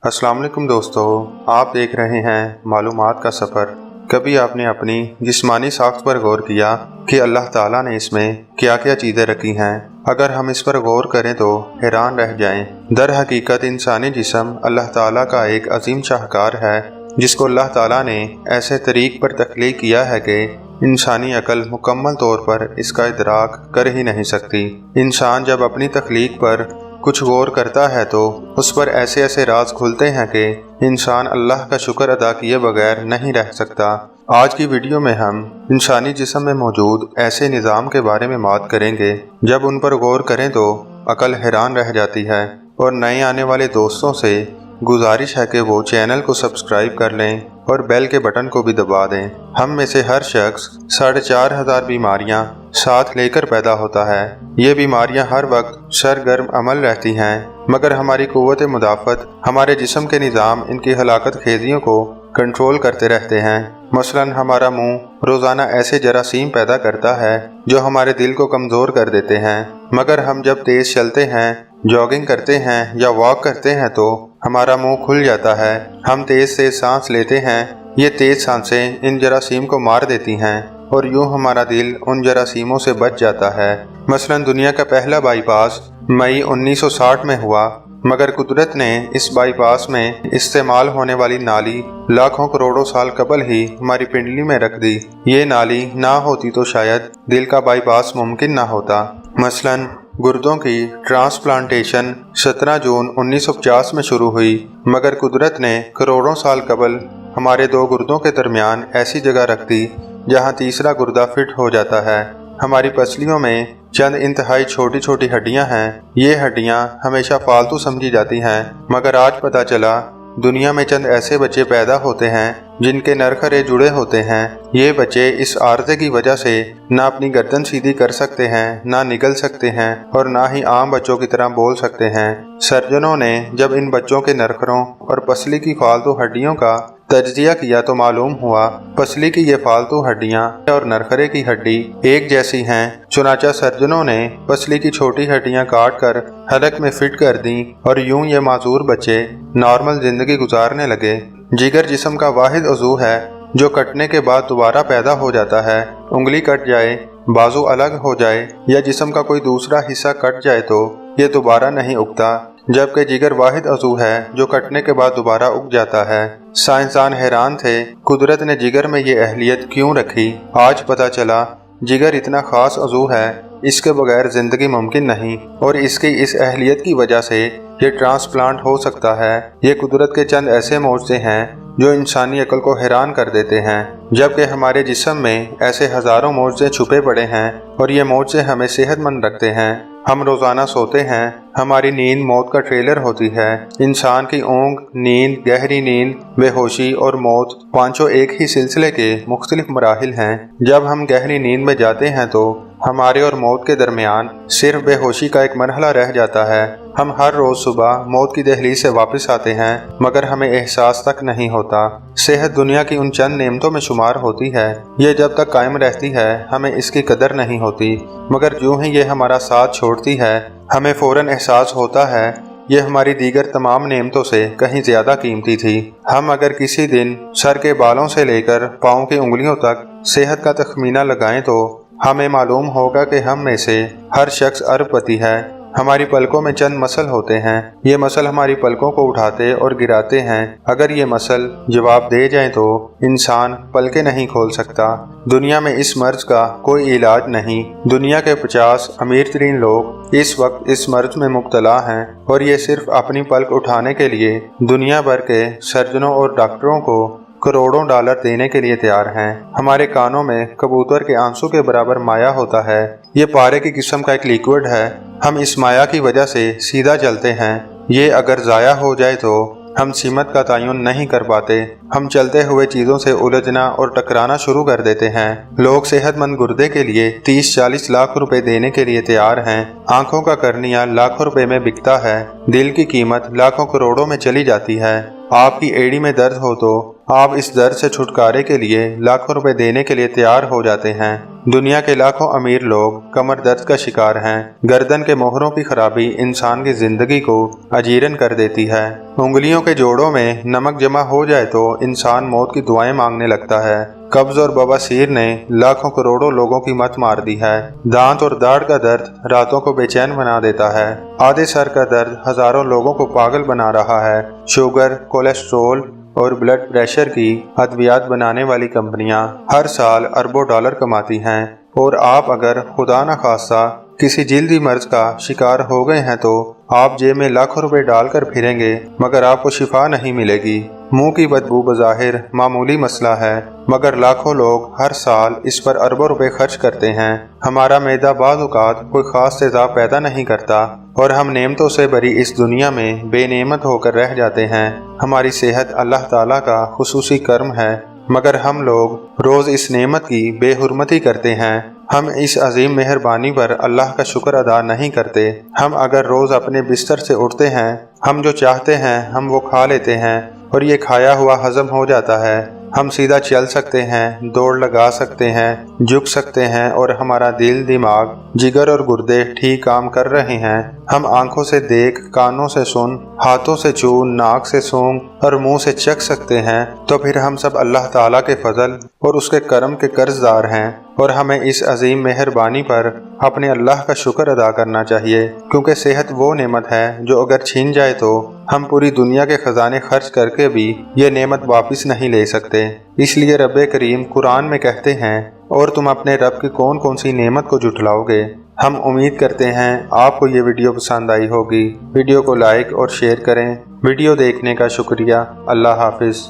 अस्सलाम वालेकुम दोस्तों, आप देख रहे हैं मालूमात का सफ़र। कभी आपने अपनी जिस्मानी साख्त पर गौर किया कि अल्लाह ताला ने इसमें क्या क्या चीज़ें रखी हैं? अगर हम इस पर गौर करें तो हैरान रह जाएं। दर हकीकत इंसानी जिस्म अल्लाह ताला का एक अजीम शाहकार है, जिसको अल्लाह ताला ने ऐसे तरीक़ पर तख्लीक किया है कि इंसानी अकल मुकम्मल तौर पर इसका इदराक कर ही नहीं सकती। इंसान जब अपनी तख्लीक पर कुछ गौर करता है तो उस पर ऐसे ऐसे राज खुलते हैं कि इंसान अल्लाह का शुक्र अदा किए बगैर नहीं रह सकता। आज की वीडियो में हम इंसानी जिस्म में मौजूद ऐसे निज़ाम के बारे में बात करेंगे, जब उन पर गौर करें तो अकल हैरान रह जाती है। और नए आने वाले दोस्तों से गुजारिश है कि वो चैनल को सब्सक्राइब कर लें और बेल के बटन को भी दबा दें। हम में से हर शख्स 4,500 बीमारियां साथ लेकर पैदा होता है। ये बीमारियां हर वक्त सरगर्म अमल रहती हैं, मगर हमारी कुव्वत मुदाफ़त, हमारे जिस्म के निज़ाम इनकी हलाकत खेजियों को कंट्रोल करते रहते हैं। मसलन हमारा मुंह रोज़ाना ऐसे जरासीम पैदा करता है जो हमारे दिल को कमज़ोर कर देते हैं। मगर हम जब तेज़ चलते हैं, जॉगिंग करते हैं या वॉक करते हैं तो हमारा मुंह खुल जाता है। हम तेज़ से सांस लेते हैं, ये तेज़ सांसें इन जरासीम को मार देती हैं और यूं हमारा दिल उन जरासीमों से बच जाता है। मसलन दुनिया का पहला बाईपास मई 1960 में हुआ, मगर कुदरत ने इस बाईपास में इस्तेमाल होने वाली नाली लाखों करोड़ों साल कबल ही हमारी पिंडली में रख दी। ये नाली ना होती तो शायद दिल का बाईपास मुमकिन ना होता। मसलन गुर्दों की ट्रांसप्लांटेशन 17 जून 1950 में शुरू हुई, मगर कुदरत ने करोड़ों साल कबल हमारे दो गुर्दों के दरमियान ऐसी जगह रख दी जहां तीसरा गुर्दा फिट हो जाता है। हमारी पसलियों में चंद इंतहाई छोटी छोटी हड्डियां हैं। ये हड्डियां हमेशा फालतू समझी जाती हैं, मगर आज पता चला दुनिया में चंद ऐसे बच्चे पैदा होते हैं जिनके नरखरे जुड़े होते हैं। ये बच्चे इस आर्जे की वजह से ना अपनी गर्दन सीधी कर सकते हैं, ना निगल सकते हैं और ना ही आम बच्चों की तरह बोल सकते हैं। सर्जनों ने जब इन बच्चों के नरखरों और पसली की फालतू हड्डियों का तज्जिया किया तो मालूम हुआ पसली की ये फालतू हड्डियां और नरखरे की हड्डी एक जैसी हैं। चुनाचा सर्जनों ने पसली की छोटी हड्डियां काट कर हलक में फिट कर दी और यूं ये माजूर बच्चे नॉर्मल जिंदगी गुजारने लगे। जिगर जिस्म का वाहिद उज़ू है जो कटने के बाद दोबारा पैदा हो जाता है। उंगली कट जाए, बाजू अलग हो जाए या जिस्म का कोई दूसरा हिस्सा कट जाए तो ये दोबारा नहीं उगता, जबकि जिगर वाहिद अज़ू है जो कटने के बाद दोबारा उग जाता है। साइंसदान हैरान थे कुदरत ने जिगर में ये अहलियत क्यों रखी। आज पता चला जिगर इतना ख़ास अज़ू है, इसके बगैर ज़िंदगी मुमकिन नहीं और इसकी इस अहलियत की वजह से ये ट्रांसप्लांट हो सकता है। ये कुदरत के चंद ऐसे मौजज़े हैं जो इंसानी अकल को हैरान कर देते हैं, जबकि हमारे जिस्म में ऐसे हज़ारों मौजज़े छुपे पड़े हैं और ये मौजज़े हमें सेहतमंद रखते हैं। हम रोज़ाना सोते हैं, हमारी नींद मौत का ट्रेलर होती है। इंसान की ऊँघ, नींद, गहरी नींद, बेहोशी और मौत पांचों एक ही सिलसिले के मुख्तलिफ मराहिल हैं। जब हम गहरी नींद में जाते हैं तो हमारे और मौत के दरमियान सिर्फ बेहोशी का एक मरहला रह जाता है। हम हर रोज़ सुबह मौत की दहलीज से वापस आते हैं, मगर हमें एहसास तक नहीं होता। सेहत दुनिया की उन चंद नेमतों में शुमार होती है, ये जब तक कायम रहती है हमें इसकी कदर नहीं होती, मगर यूं ही ये हमारा साथ छोड़ती है हमें फ़ौरन एहसास होता है ये हमारी दीगर तमाम नेमतों से कहीं ज़्यादा कीमती थी। हम अगर किसी दिन सर के बालों से लेकर पाँव की उंगलियों तक सेहत का तखमीना लगाएं तो हमें मालूम होगा कि हम में से हर शख्स अरबपति है। हमारी पलकों में चंद मसल होते हैं, ये मसल हमारी पलकों को उठाते और गिराते हैं। अगर ये मसल जवाब दे जाएं तो इंसान पलकें नहीं खोल सकता। दुनिया में इस मर्ज का कोई इलाज नहीं। दुनिया के 50 अमीर तरीन लोग इस वक्त इस मर्ज में मुब्तला हैं और ये सिर्फ अपनी पलक उठाने के लिए दुनिया भर के सर्जनों और डॉक्टरों को करोड़ों डॉलर देने के लिए तैयार हैं। हमारे कानों में कबूतर के आंसू के बराबर माया होता है। ये पारे की किस्म का एक लिक्विड है। हम इस माया की वजह से सीधा चलते हैं। ये अगर ज़ाया हो जाए तो हम सीमत का तयन नहीं कर पाते। हम चलते हुए चीज़ों से उलझना और टकराना शुरू कर देते हैं। लोग सेहतमंद गुर्दे के लिए 30-40 लाख रुपए देने के लिए तैयार हैं। आंखों का कर्निया लाखों रुपए में बिकता है। दिल की कीमत लाखों करोड़ों में चली जाती है। आपकी एड़ी में दर्द हो तो आप इस दर्द से छुटकारे के लिए लाखों रुपए देने के लिए तैयार हो जाते हैं। دنیا کے لاکھوں امیر لوگ کمر درد کا شکار ہیں۔ گردن کے موہروں کی خرابی انسان کی زندگی کو اجیرن کر دیتی ہے۔ انگلیوں کے جوڑوں میں نمک جمع ہو جائے تو انسان موت کی دعائیں مانگنے لگتا ہے۔ قبض اور بواسیر نے لاکھوں کروڑوں لوگوں کی مت مار دی ہے۔ دانت اور داڑھ کا درد راتوں کو بے چین بنا دیتا ہے۔ آدھے سر کا درد ہزاروں لوگوں کو پاگل بنا رہا ہے۔ شوگر، کولیسٹرول اور بلڈ پریشر کی ادویات بنانے والی کمپنیاں ہر سال اربوں ڈالر کماتی ہیں، اور آپ اگر خدا نخواستہ کسی جلدی مرض کا شکار ہو گئے ہیں تو آپ جیب میں لاکھوں روپے ڈال کر پھریں گے مگر آپ کو شفا نہیں ملے گی۔ منہ کی بدبو بظاہر معمولی مسئلہ ہے مگر لاکھوں لوگ ہر سال اس پر اربوں روپے خرچ کرتے ہیں۔ ہمارا معدہ بعض اوقات کوئی خاص تیزاب پیدا نہیں کرتا اور ہم نعمتوں سے بھری اس دنیا میں بے نعمت ہو کر رہ جاتے ہیں۔ ہماری صحت اللہ تعالیٰ کا خصوصی کرم ہے مگر ہم لوگ روز اس نعمت کی بے حرمتی کرتے ہیں۔ ہم اس عظیم مہربانی پر اللہ کا شکر ادا نہیں کرتے۔ ہم اگر روز اپنے بستر سے اٹھتے ہیں، ہم جو چاہتے ہیں ہم وہ کھا لیتے ہیں اور یہ کھایا ہوا ہضم ہو جاتا ہے۔ ہم سیدھا چل سکتے ہیں، دوڑ لگا سکتے ہیں، جھک سکتے ہیں اور ہمارا دل، دماغ، جگر اور گردے ٹھیک کام کر رہے ہیں۔ ہم آنکھوں سے دیکھ، کانوں سے سن، ہاتھوں سے چھو، ناک سے سونگھ اور منہ سے چکھ سکتے ہیں، تو پھر ہم سب اللہ تعالیٰ کے فضل اور اس کے کرم کے قرض دار ہیں، اور ہمیں اس عظیم مہربانی پر اپنے اللہ کا شکر ادا کرنا چاہیے، کیونکہ صحت وہ نعمت ہے جو اگر چھین جائے تو ہم پوری دنیا کے خزانے خرچ کر کے بھی یہ نعمت واپس نہیں لے سکتے۔ اس لیے رب کریم قرآن میں کہتے ہیں، اور تم اپنے رب کی کون کون سی نعمت کو جھٹلاؤ گے۔ ہم امید کرتے ہیں آپ کو یہ ویڈیو پسند آئی ہوگی۔ ویڈیو کو لائک اور شیئر کریں۔ ویڈیو دیکھنے کا شکریہ۔ اللہ حافظ۔